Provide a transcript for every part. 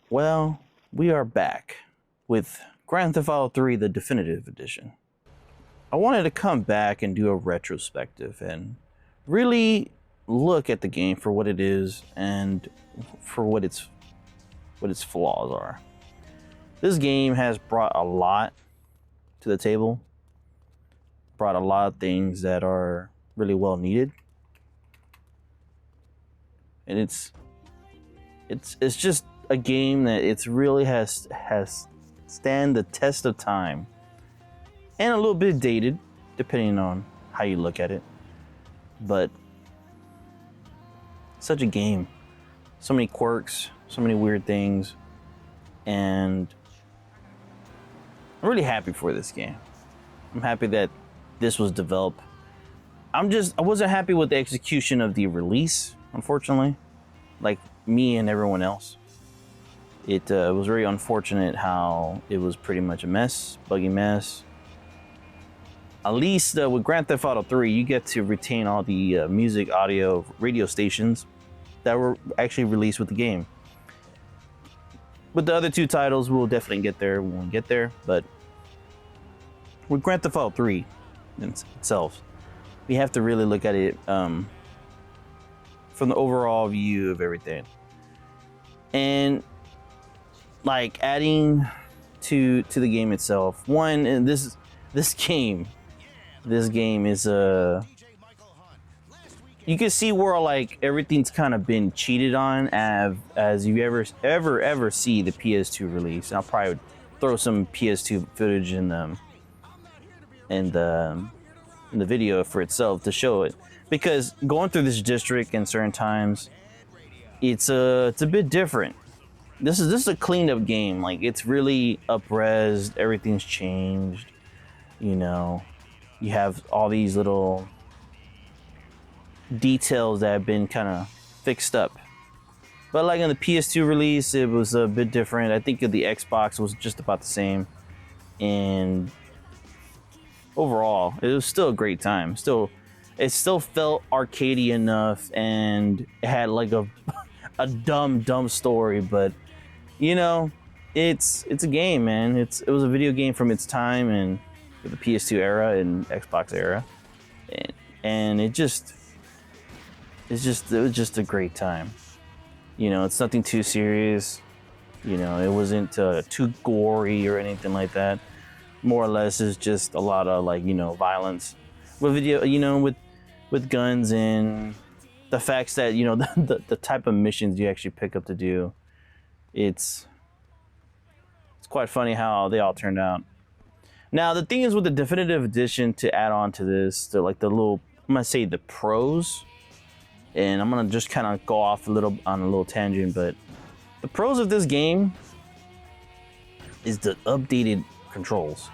Well, we are back with Grand Theft Auto 3, the definitive edition. I wanted to come back and do a retrospective and really look at the game for what it is and for what its flaws are. This game has brought a lot to the table, brought a lot of things that are really well needed, and it's just a game that it's really has stand the test of time, and a little bit dated depending on how you look at it, but such a game, so many quirks, so many weird things, and I'm really happy for this game. I'm happy that this was developed. I wasn't happy with the execution of the release, unfortunately, like me and everyone else. It was very unfortunate how it was pretty much a mess, buggy mess. At least with Grand Theft Auto 3, you get to retain all the music, audio, radio stations that were actually released with the game. With the other two titles, we'll definitely get there when we get there, but with Grand Theft Auto 3 itself, we have to really look at it from the overall view of everything. And like adding to the game itself, one, and this game is you can see where like everything's kind of been cheated on as you ever see the PS2 release. And I'll probably throw some PS2 footage in the video for itself to show it, because going through this district in certain times, it's a bit different. This is a cleaned up game. Like, it's really up-resed, everything's changed, you know. You have all these little details that have been kind of fixed up. But like in the PS2 release, it was a bit different. I think the Xbox was just about the same. And overall, it was still a great time. It still felt arcadey enough, and it had like a dumb story, but you know, it's a game, man. It was a video game from its time and the PS2 era and Xbox era, and it was just a great time. You know, it's nothing too serious. You know, it wasn't too gory or anything like that. More or less, it's just a lot of, like, you know, violence with video, you know, with guns, and the facts that, you know, the type of missions you actually pick up to do. It's quite funny how they all turned out. Now, the thing is, with the definitive edition, to add on to this, to like the little, I'm gonna say the pros, and I'm gonna just kind of go off on a little tangent, but the pros of this game is the updated controls.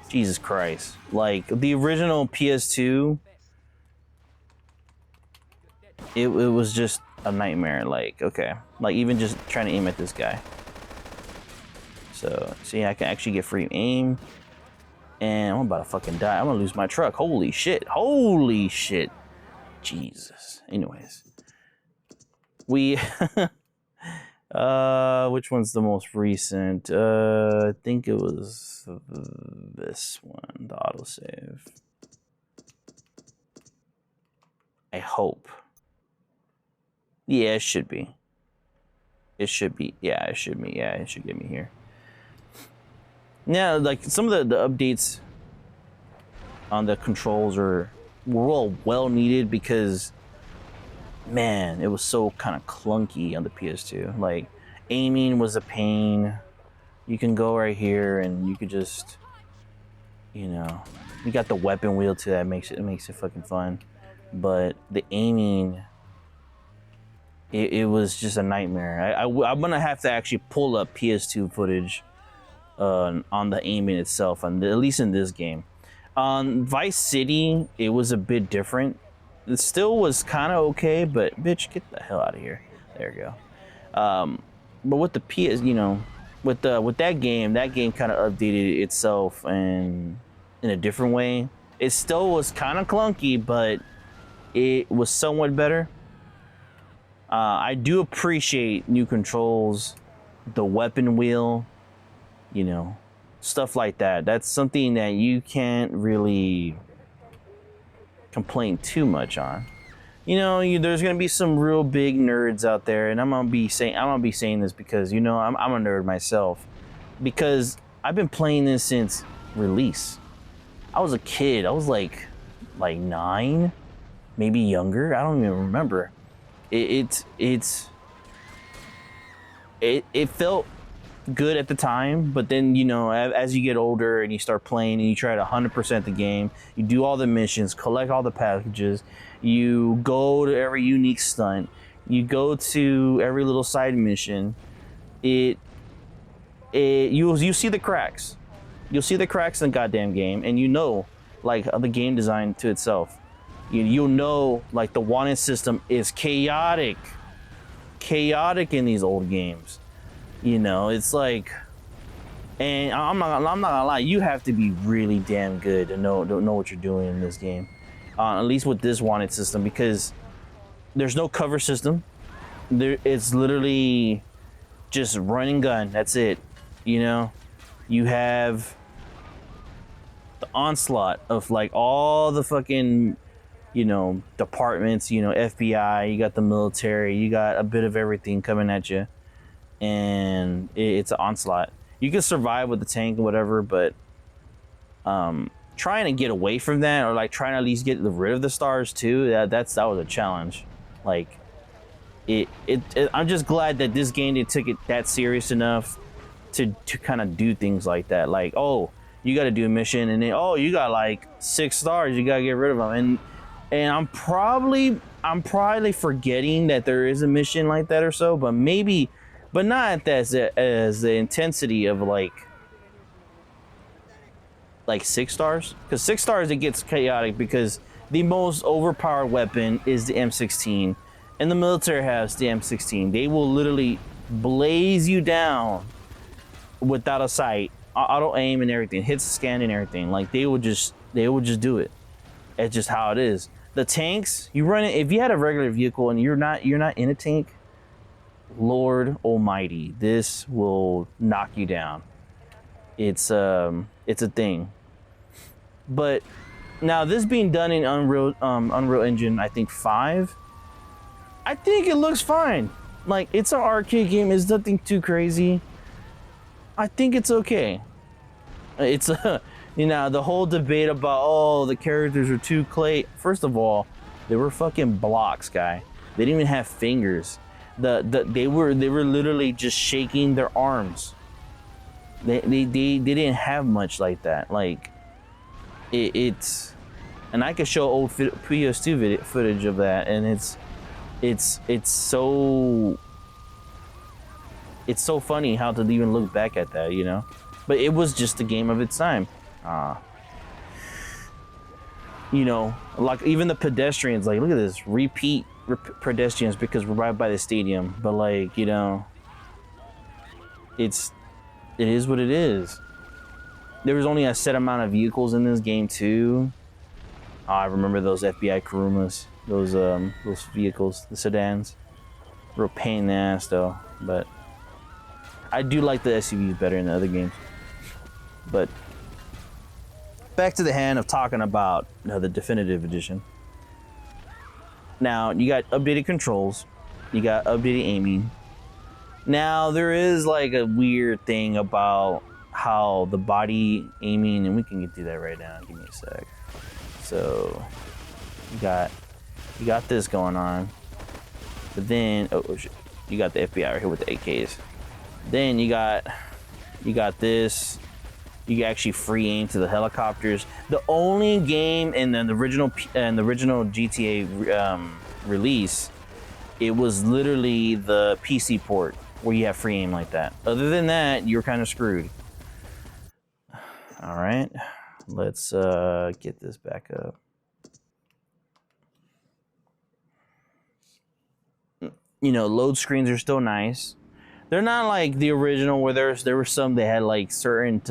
Jesus Christ. Like, the original PS2, it was just a nightmare. Like, okay, like even just trying to aim at this guy. So, see, I can actually get free aim, and I'm about to fucking die. I'm gonna lose my truck. Holy shit. Jesus. Anyways, we which one's the most recent? I think it was this one, the autosave. I hope. Yeah, it should be. Yeah, it should be. Yeah, it should get me here. Now, like, some of the updates on the controls were all well needed, because, man, it was so kind of clunky on the PS2. Like, aiming was a pain. You can go right here and you could just, you know, you got the weapon wheel too, that makes it fucking fun. But the aiming, it was just a nightmare. I'm gonna have to actually pull up PS2 footage on the aiming itself, at least in this game. On Vice City, it was a bit different. It still was kind of okay, but bitch, get the hell out of here. There you go. But with the PS, you know, with that game kind of updated itself and in a different way. It still was kind of clunky, but it was somewhat better. I do appreciate new controls the weapon wheel, you know, stuff like that. That's something that you can't really complain too much on. You know, there's gonna be some real big nerds out there, and I'm gonna be saying this because, you know, I'm a nerd myself, because I've been playing this since release. I was a kid. I was like 9, maybe younger. I don't even remember. It felt good at the time, but then, you know, as you get older and you start playing and you try to 100% the game, you do all the missions, collect all the packages, you go to every unique stunt, you go to every little side mission, you see the cracks. You'll see the cracks in the goddamn game, and you know, like, the game design to itself. You'll know, like, the wanted system is chaotic in these old games. You know, it's like, and I'm not gonna lie, you have to be really damn good to know what you're doing in this game. At least with this wanted system, because there's no cover system. It's literally just run and gun. That's it. You know, you have the onslaught of, like, all the fucking, you know, departments. You know, FBI. You got the military. You got a bit of everything coming at you. And it's an onslaught. You can survive with the tank or whatever, but trying to get away from that, or like trying to at least get rid of the stars too, that was a challenge. Like, I'm just glad that this game, they took it that serious enough to kind of do things like that. Like, oh, you got to do a mission, and then, oh, you got like 6 stars, you got to get rid of them, and I'm probably forgetting that there is a mission like that or so, but maybe. But not as the intensity of like 6 stars. Because 6 stars, it gets chaotic, because the most overpowered weapon is the M16. And the military has the M16. They will literally blaze you down without a sight. Auto aim and everything. Hit scan and everything. Like, they will just do it. It's just how it is. The tanks, you run it, if you had a regular vehicle and you're not in a tank, Lord Almighty, this will knock you down. It's a thing. But now, this being done in Unreal Engine, I think 5, I think it looks fine. Like, it's an arcade game. It's nothing too crazy. I think it's okay. It's you know, the whole debate about, oh, the characters are too clay. First of all, they were fucking blocks, guy. They didn't even have fingers. They were literally just shaking their arms. They didn't have much like that. Like, it's, and I could show old PS2 footage of that, and it's so funny how to even look back at that, you know. But it was just a game of its time. You know, like, even the pedestrians, like, look at this, repeat pedestrians, because we're right by the stadium. But, like, you know, it is what it is. There was only a set amount of vehicles in this game too. I remember those FBI Kurumas, those vehicles, the sedans. Real pain in the ass though, but I do like the SUVs better in the other games. But back to the hand of talking about the definitive edition. Now, you got updated controls, you got updated aiming. Now, there is like a weird thing about how the body aiming, and we can get through that right now. Give me a sec. So, you got this going on, but then oh shit, you got the FBI right here with the AKs. Then you got this. You can actually free aim to the helicopters. The only game in the original GTA release, it was literally the PC port where you have free aim like that. Other than that, you're kind of screwed. All right, let's get this back up. You know, load screens are still nice. They're not like the original where there were some that had like certain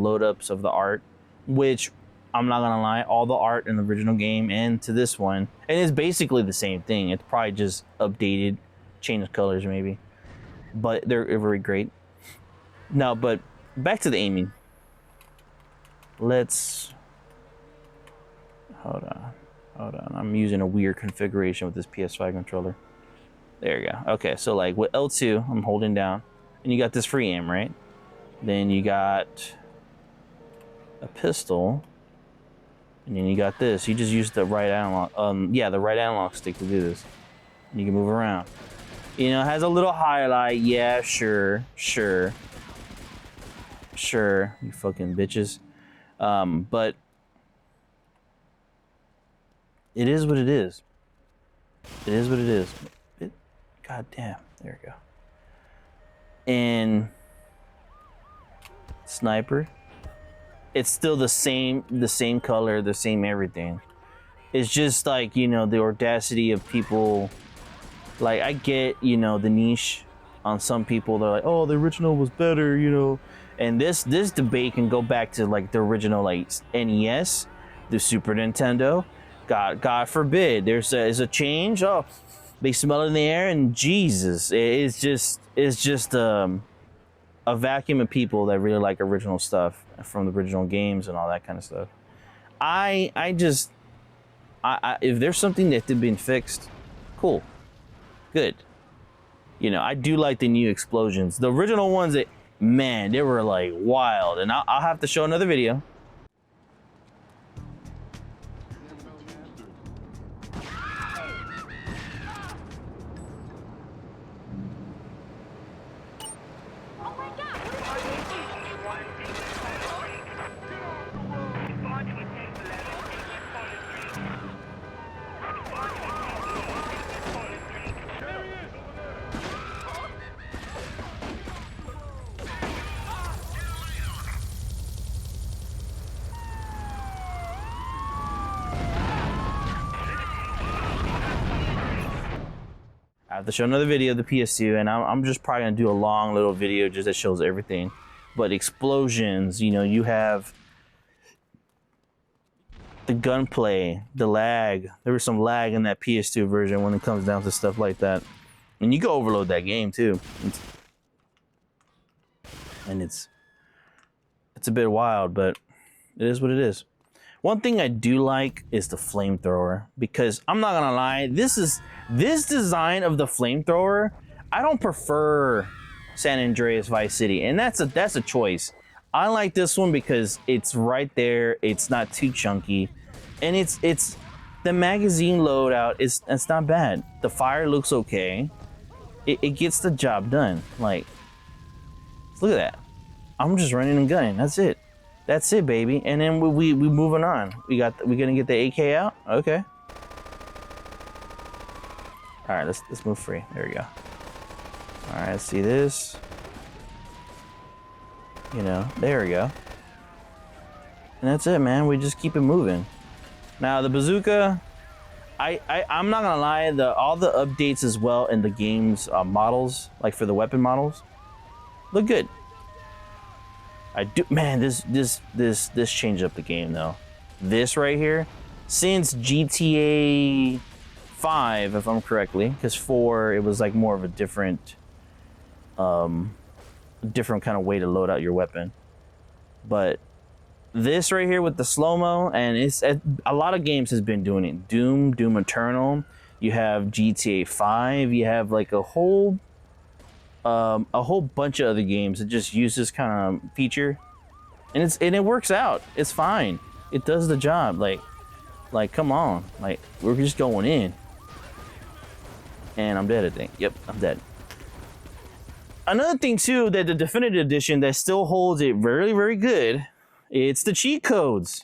load ups of the art, which I'm not gonna lie, all the art in the original game and to this one, and it's basically the same thing. It's probably just updated, changed colors maybe, but they're very great. No, but back to the aiming. Let's hold on. I'm using a weird configuration with this PS5 controller. There you go. Okay, so like with L2, I'm holding down, and you got this free aim, right? Then you got a pistol, and then you got this. You just use the right analog, the right analog stick to do this. And you can move around. You know, it has a little highlight. Yeah, sure, you fucking bitches. But it is what it is. It is what it is. God damn, there we go. And sniper, it's still the same color, the same everything. It's just like, you know, the audacity of people. Like, I get, you know, the niche on some people. They're like, oh, the original was better, you know. And this debate can go back to like the original like NES, the Super Nintendo. God forbid there's a change. Oh, they smell it in the air, and Jesus, it's just a vacuum of people that really like original stuff from the original games and all that kind of stuff. I if there's something that had been fixed, cool, good. You know, I do like the new explosions. The original ones, man, they were like wild, and I'll have to show another video. I have to show another video of the PS2, and I'm just probably gonna do a long little video just that shows everything. But explosions, you know, you have the gunplay, the lag. There was some lag in that PS2 version when it comes down to stuff like that. And you can overload that game too. It's a bit wild, but it is what it is. One thing I do like is the flamethrower, because I'm not gonna lie, this design of the flamethrower, I don't prefer San Andreas Vice City, and that's a choice. I like this one because it's right there, it's not too chunky, and it's the magazine loadout it's not bad. The fire looks okay. It gets the job done. Like, look at that. I'm just running and gunning. That's it, baby. And then we moving on. We gonna get the AK out. Okay. All right, let's move free. There we go. All right, let's see this. You know, there we go. And that's it, man. We just keep it moving. Now the bazooka, I'm not gonna lie. All the updates as well in the game's models, like for the weapon models, look good. I do, man. This changed up the game though. This right here, since GTA 5, if I'm correctly, because 4 it was like more of a different kind of way to load out your weapon. But this right here with the slow-mo, and it's a lot of games has been doing it. Doom Eternal. You have GTA 5. You have like a whole bunch of other games that just use this kind of feature, and it works out. It's fine. It does the job. Like come on. Like, we're just going in. And I'm dead, I think. Yep, I'm dead. Another thing too, that the definitive edition that still holds it very, very good, it's the cheat codes.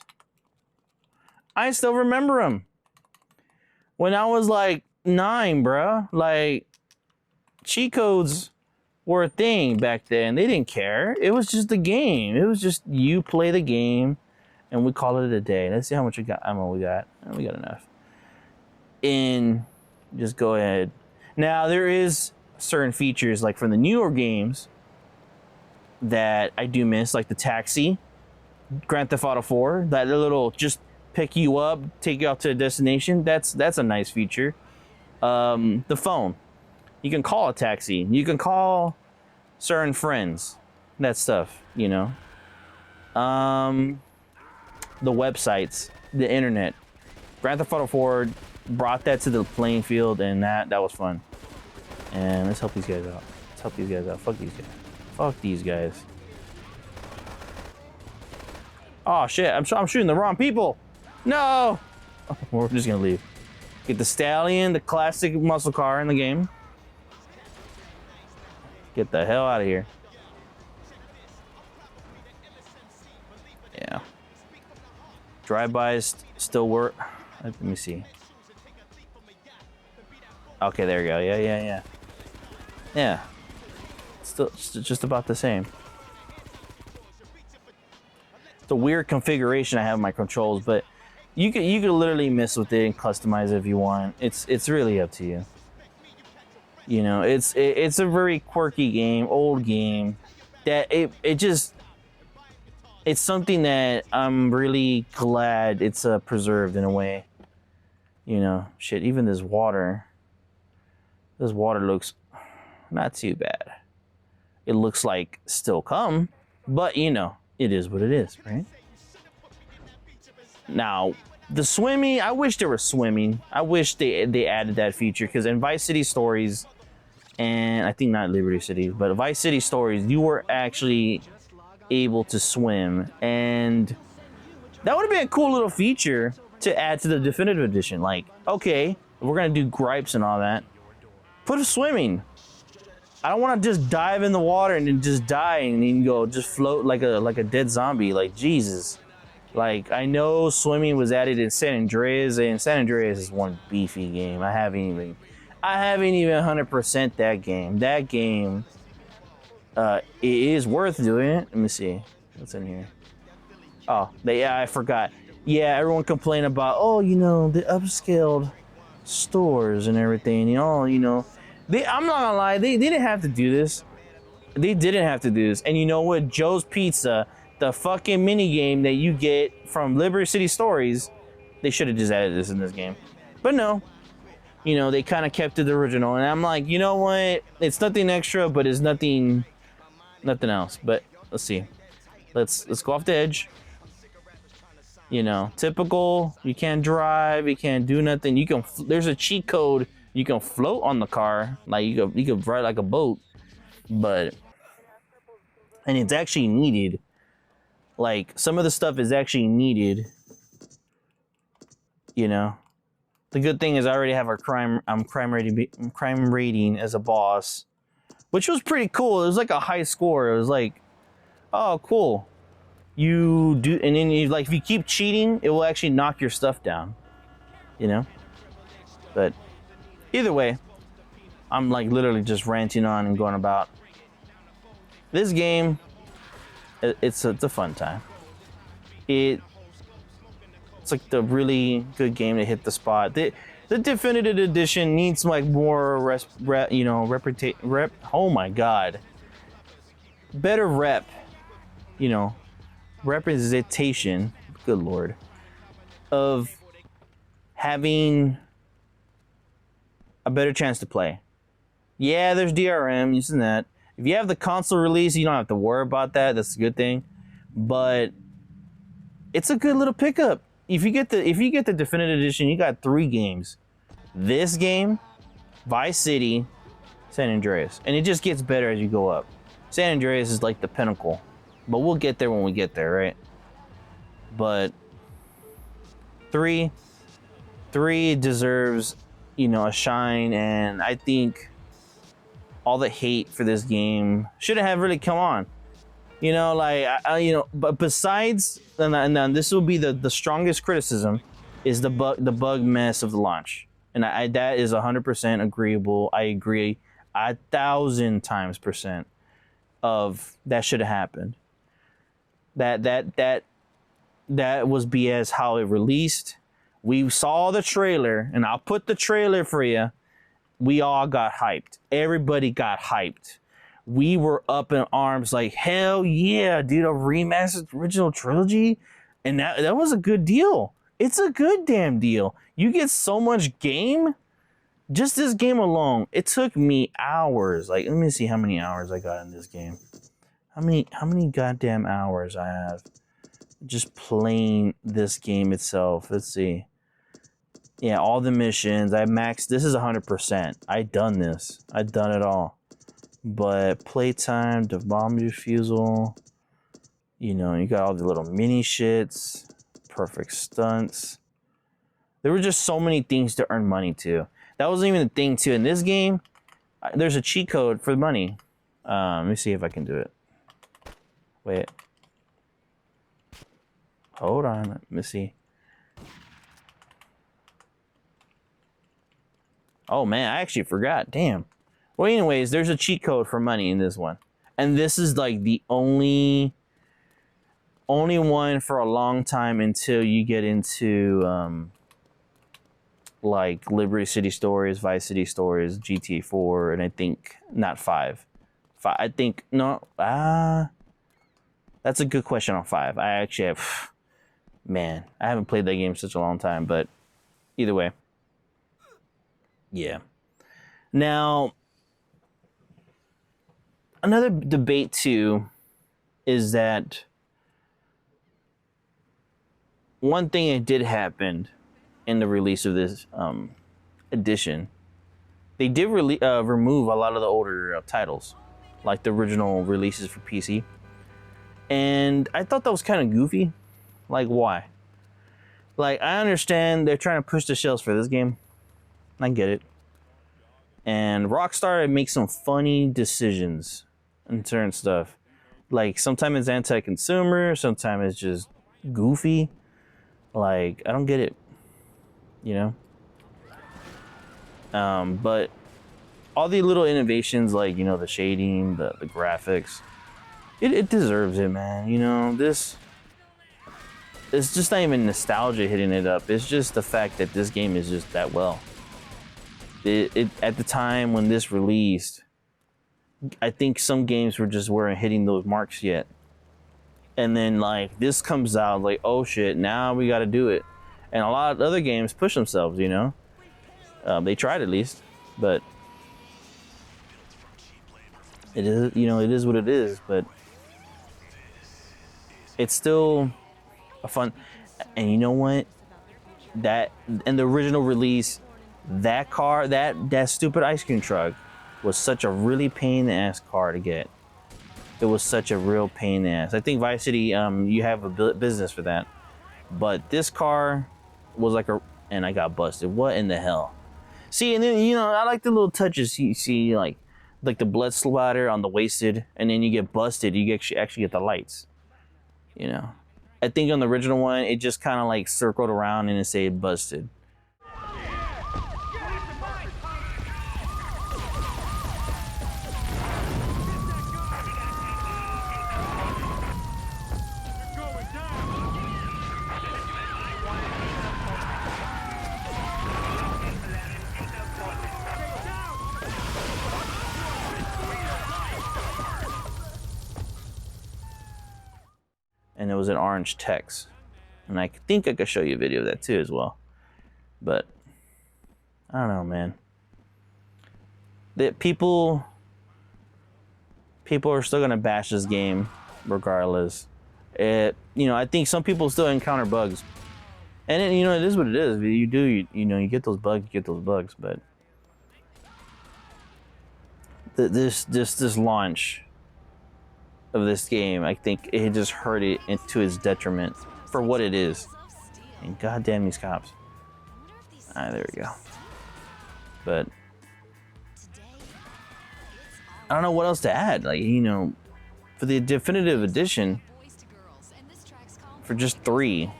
I still remember them. When I was like 9, bruh, like, cheat codes were a thing back then. They didn't care. It was just the game. It was just you play the game, and we call it a day. Let's see how much ammo we got. We got enough. And just go ahead. Now there is certain features like from the newer games that I do miss, like the taxi, Grand Theft Auto 4. That little just pick you up, take you out to a destination. That's a nice feature. The phone. You can call a taxi. You can call certain friends. that stuff, you know. The websites, the internet. Grand Theft Auto 4 brought that to the playing field, and that was fun. And let's help these guys out. Let's help these guys out. Fuck these guys. Fuck these guys. Oh shit! I'm shooting the wrong people. No. We're just gonna leave. Get the Stallion, the classic muscle car in the game. Get the hell out of here. Yeah. Drive-bys still work. Let me see. Okay, there we go. Yeah. Yeah. Still just about the same. It's a weird configuration I have in my controls, but you could literally mess with it and customize it if you want. It's really up to you. You know, it's a very quirky game, old game that it's something that I'm really glad it's preserved in a way. You know, shit, even this water looks not too bad. It looks like still come, but you know, it is what it is, right? Now, the swimming, I wish there was swimming. I wish they added that feature, because in Vice City Stories, and I think not Liberty City, but Vice City Stories, you were actually able to swim, and that would have been a cool little feature to add to the definitive edition. Like, okay, we're gonna do gripes and all that, put a swimming. I don't want to just dive in the water and then just die and then go just float like a dead zombie. Like, Jesus. Like, I know swimming was added in San Andreas, and San Andreas is one beefy game. I haven't even 100% that game. That game, it is worth doing it. Let me see what's in here. Oh, I forgot. Yeah, everyone complained about, oh, you know, the upscaled stores and everything. You know. I'm not gonna lie, they didn't have to do this. They didn't have to do this. And you know what? Joe's Pizza, the fucking mini game that you get from Liberty City Stories, they should have just added this in this game. But no. You know, they kind of kept it the original. And I'm like, you know what? It's nothing extra, but it's nothing else. But let's see. Let's go off the edge. You know, typical. You can't drive. You can't do nothing. There's a cheat code. You can float on the car, like you can ride like a boat, and it's actually needed. Like, some of the stuff is actually needed. You know, the good thing is I already have our crime rating as a boss, which was pretty cool. It was like a high score. It was like, oh, cool. You do, and then if you keep cheating, it will actually knock your stuff down. You know, but. Either way, I'm like literally just ranting on and going about. This game, it's a fun time. It's like the really good game to hit the spot. The definitive edition needs like more oh my god, better rep, you know, representation. Good lord, of having a better chance to play. Yeah, there's DRM, using that. If you have the console release, you don't have to worry about that. That's a good thing. But it's a good little pickup. If you get the definitive edition, you got 3 games. This game, Vice City, San Andreas. And it just gets better as you go up. San Andreas is like the pinnacle. But we'll get there when we get there, right? But 3 deserves, you know, a shine, and I think all the hate for this game shouldn't have really come on. You know, like, but besides, and then this will be the strongest criticism, is the bug mess of the launch. And that is 100% agreeable. I agree 1,000 times percent of that should have happened. That was BS how it released. We saw the trailer, and I'll put the trailer for you. We all got hyped. Everybody got hyped. We were up in arms like, hell yeah, dude, a remastered original trilogy? And that was a good deal. It's a good damn deal. You get so much game. Just this game alone, it took me hours. Like, let me see how many hours I got in this game. how many goddamn hours I have just playing this game itself. Let's see. Yeah, all the missions. I maxed. This is 100%. I done this. I done it all. But playtime, the bomb defusal. You know, you got all the little mini shits, perfect stunts. There were just so many things to earn money too. That wasn't even a thing too. In this game, there's a cheat code for money. Let me see if I can do it. Wait. Hold on. Let me see. Oh man, I actually forgot. Damn. Well, anyways, there's a cheat code for money in this one. And this is like the only one for a long time until you get into like Liberty City Stories, Vice City Stories, GTA 4, and I think not 5. I think no. That's a good question on 5. I actually have, man, I haven't played that game in such a long time, but either way. Yeah. Now, another debate too is that one thing that did happen in the release of this edition, they did remove a lot of the older titles, like the original releases for PC. And I thought that was kind of goofy. Like, why? Like, I understand they're trying to push the shelves for this game. I get it. And Rockstar makes some funny decisions in certain stuff. Like, sometimes it's anti-consumer, sometimes it's just goofy. Like, I don't get it. You know? But all the little innovations, like, you know, the shading, the graphics, it deserves it, man. You know, it's just not even nostalgia hitting it up. It's just the fact that this game is just that well. It at the time when this released, I think some games weren't hitting those marks yet. And then like this comes out, like, oh shit, now we got to do it. And a lot of other games push themselves, you know. They tried at least, but it is, you know, it is what it is. But it's still a fun. And you know what? That in the original release, that car, that stupid ice cream truck, was such a really pain in the ass car to get. It was such a real pain in the ass. I think Vice City, you have a business for that, but this car was like and I got busted. What in the hell? See, and then, you know, I like the little touches. You see, like the blood splatter on the wasted, and then you get busted. You actually get the lights. You know, I think on the original one, it just kind of like circled around and it said busted. And it was an orange text. And I think I could show you a video of that too as well. But I don't know, man. That people are still gonna bash this game regardless. You know, I think some people still encounter bugs. And it, you know, it is what it is. You know, you get those bugs, but this launch of this game, I think it just hurt it into its detriment for what it is. And goddamn these cops. Alright, there we go. But I don't know what else to add. Like, you know, for the definitive edition, for just 3,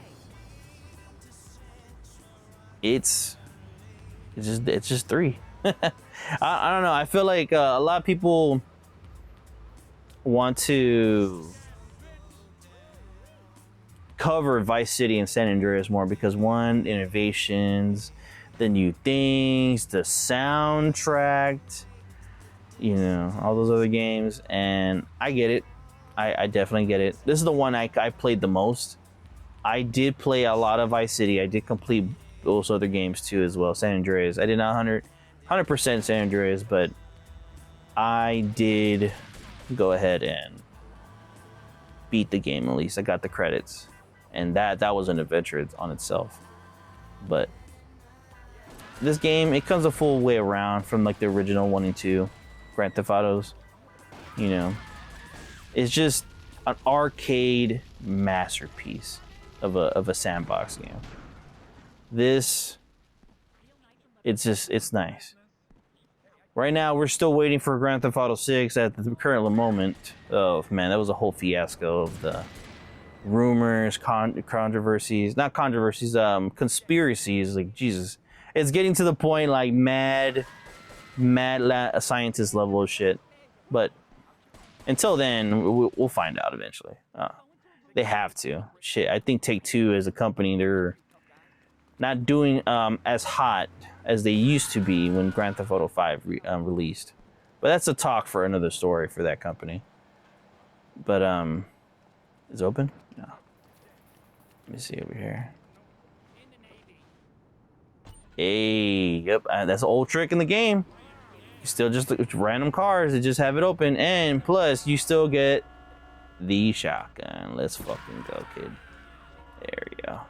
it's just 3. I don't know. I feel like a lot of people want to cover Vice City and San Andreas more because, one, innovations, the new things, the soundtrack, you know, all those other games. And I get it. I definitely get it. This is the one I played the most. I did play a lot of Vice City. I did complete those other games too as well. San Andreas. I did not 100% San Andreas, but I did go ahead and beat the game. At least I got the credits, and that was an adventure on itself. But this game, it comes a full way around from like the original 1 and 2 Grand Theft Autos. You know, it's just an arcade masterpiece of a sandbox game. This, it's nice. Right now, we're still waiting for Grand Theft Auto 6 at the current moment. Oh man, that was a whole fiasco of the rumors, controversies, not controversies, conspiracies. Like Jesus, it's getting to the point like mad scientist level of shit. But until then, we'll find out eventually. They have to. Shit, I think Take-Two as a company, they're not doing as hot as they used to be when Grand Theft Auto 5 released. But that's a talk for another story for that company. But is it open? No. Let me see over here. Hey, yep, that's an old trick in the game. You still just random cars that just have it open, and plus you still get the shotgun. Let's fucking go, kid. There we go.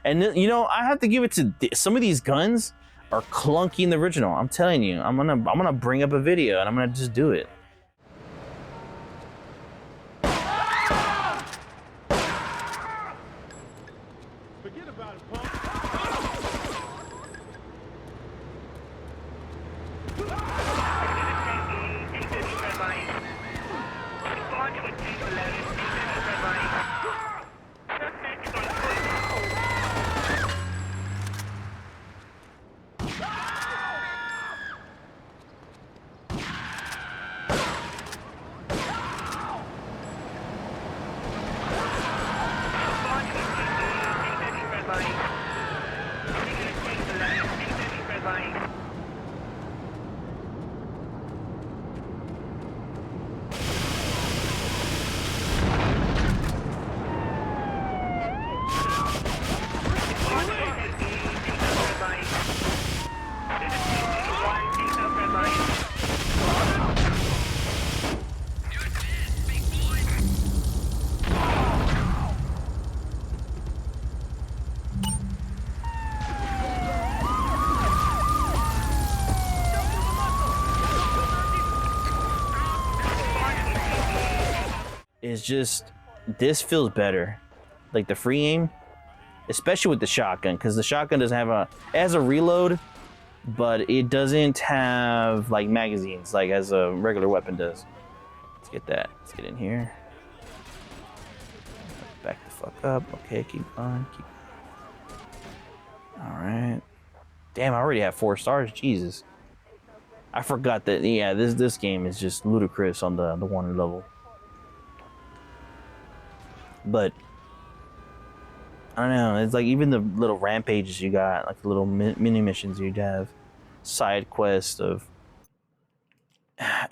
And you know, I have to give it to some of these guns are clunky in the original. I'm telling you, I'm gonna bring up a video and I'm gonna just do it. Forget about it, punk. Is just, this feels better. Like the free aim, especially with the shotgun, because the shotgun doesn't have it has a reload, but it doesn't have like magazines like as a regular weapon does. Let's get that. Let's get in here. Back the fuck up. Okay, keep on. All right. Damn, I already have 4 stars. Jesus. I forgot that. Yeah, this game is just ludicrous on the 1 level. But I don't know, it's like even the little rampages you got, like the little mini missions you'd have, side quest of,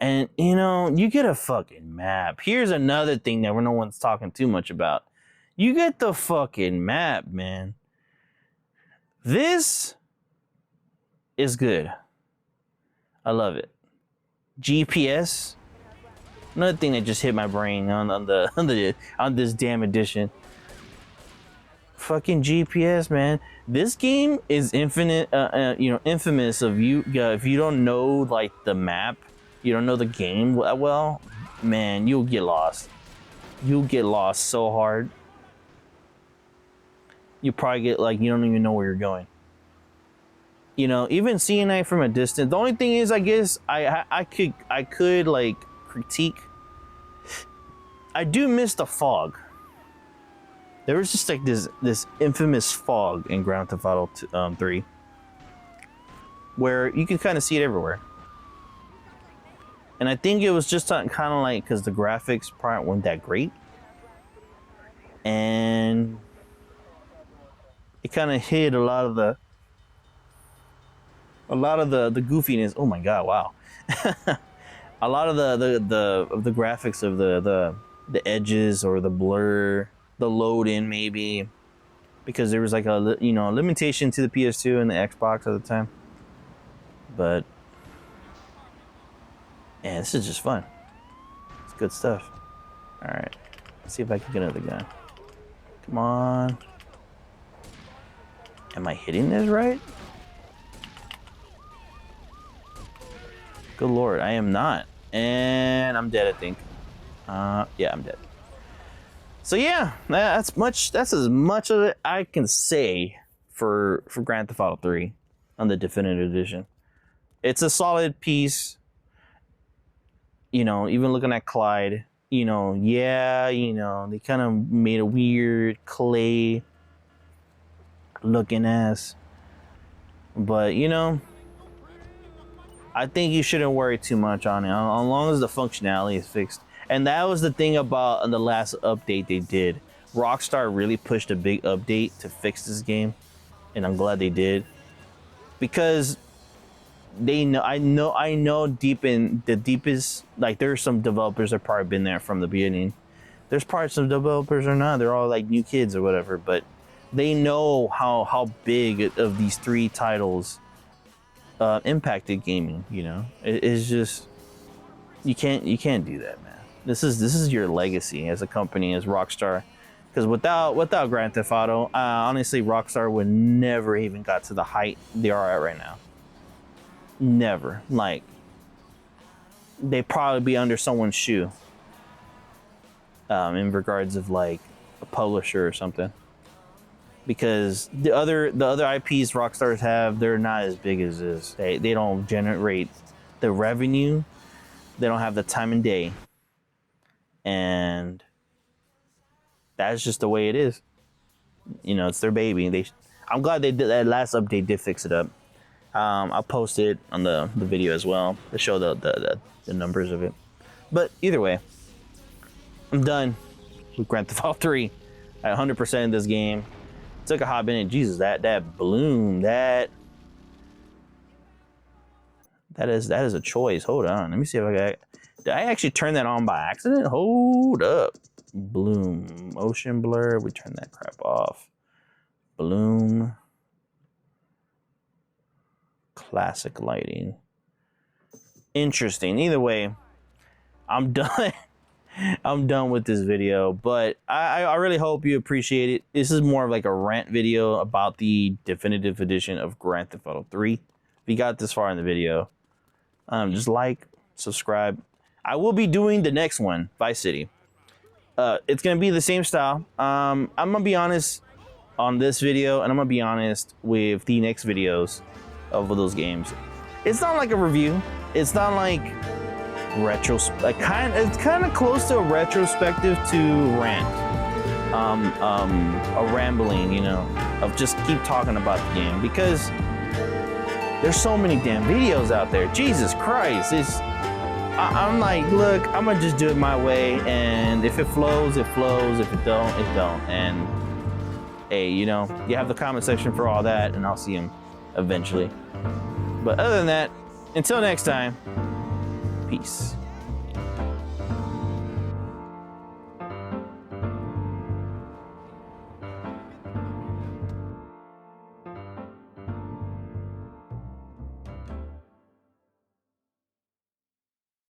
and you know, you get a fucking map. Here's another thing that no one's talking too much about. You get the fucking map, man. This is good. I love it. GPS. Another thing that just hit my brain on this damn edition. Fucking GPS, man. This game is infinite. Infamous of you. If you don't know like the map, you don't know the game well, man, you'll get lost. You'll get lost so hard. You probably get like you don't even know where you're going. You know, even seeing it from a distance. The only thing is, I guess I could like critique. I do miss the fog. There was just like this infamous fog in Grand Theft Auto 3, where you can kind of see it everywhere. And I think it was just kind of like because the graphics probably weren't that great, and it kind of hid a lot of the goofiness. Oh my god! Wow. A lot of the graphics of the edges or the blur, the load in maybe, because there was like a limitation to the PS2 and the Xbox at the time. But yeah, this is just fun. It's good stuff. All right, Let's see if I can get another gun. Come on. Am I hitting this right? Good Lord, I am not. And I'm dead, I think. Yeah, I'm dead. So yeah, that's as much of it I can say for Grand Theft Auto 3 on the Definitive Edition. It's a solid piece. You know, even looking at Clyde, you know, yeah, you know, they kind of made a weird clay looking ass. But, you know, I think you shouldn't worry too much on it, as long as the functionality is fixed. And that was the thing about the last update they did. Rockstar really pushed a big update to fix this game, and I'm glad they did. Because they know, I know deep in the deepest, like there's some developers that probably been there from the beginning. There's probably some developers or not. They're all like new kids or whatever, but they know how big of these 3 titles impacted gaming. You know, it's just you can't do that, man. This is your legacy as a company, as Rockstar. Because without Grand Theft Auto, honestly, Rockstar would never even got to the height they are at right now. Never. Like, they'd probably be under someone's shoe. In regards of like a publisher or something. Because the other IPs Rockstars have, they're not as big as this. They don't generate the revenue. They don't have the time and day. And that's just the way it is. You know, it's their baby. I'm glad they did that last update. Did fix it up. I'll post it on the video as well to show the numbers of it. But either way, I'm done with Grand Theft Auto 3. I 100% in this game. Took a hot minute. Jesus, that bloom, that is a choice. Hold on, let me see if I got. Did I actually turn that on by accident? Hold up. Bloom, motion blur. We turn that crap off. Bloom. Classic lighting. Interesting. Either way, I'm done. I'm done with this video, but I really hope you appreciate it. This is more of like a rant video about the definitive edition of Grand Theft Auto 3. If you got this far in the video, just like, subscribe. I will be doing the next one, Vice City. It's gonna be the same style. I'm gonna be honest on this video, and I'm gonna be honest with the next videos of those games. It's not like a review. It's not like it's kind of close to a retrospective to rant, a rambling, you know, of just keep talking about the game, because there's so many damn videos out there. Jesus Christ, I'm like, look, I'm gonna just do it my way, and if it flows, it flows. If it don't, it don't. And hey, you know, you have the comment section for all that, and I'll see them eventually. But other than that, until next time. Peace.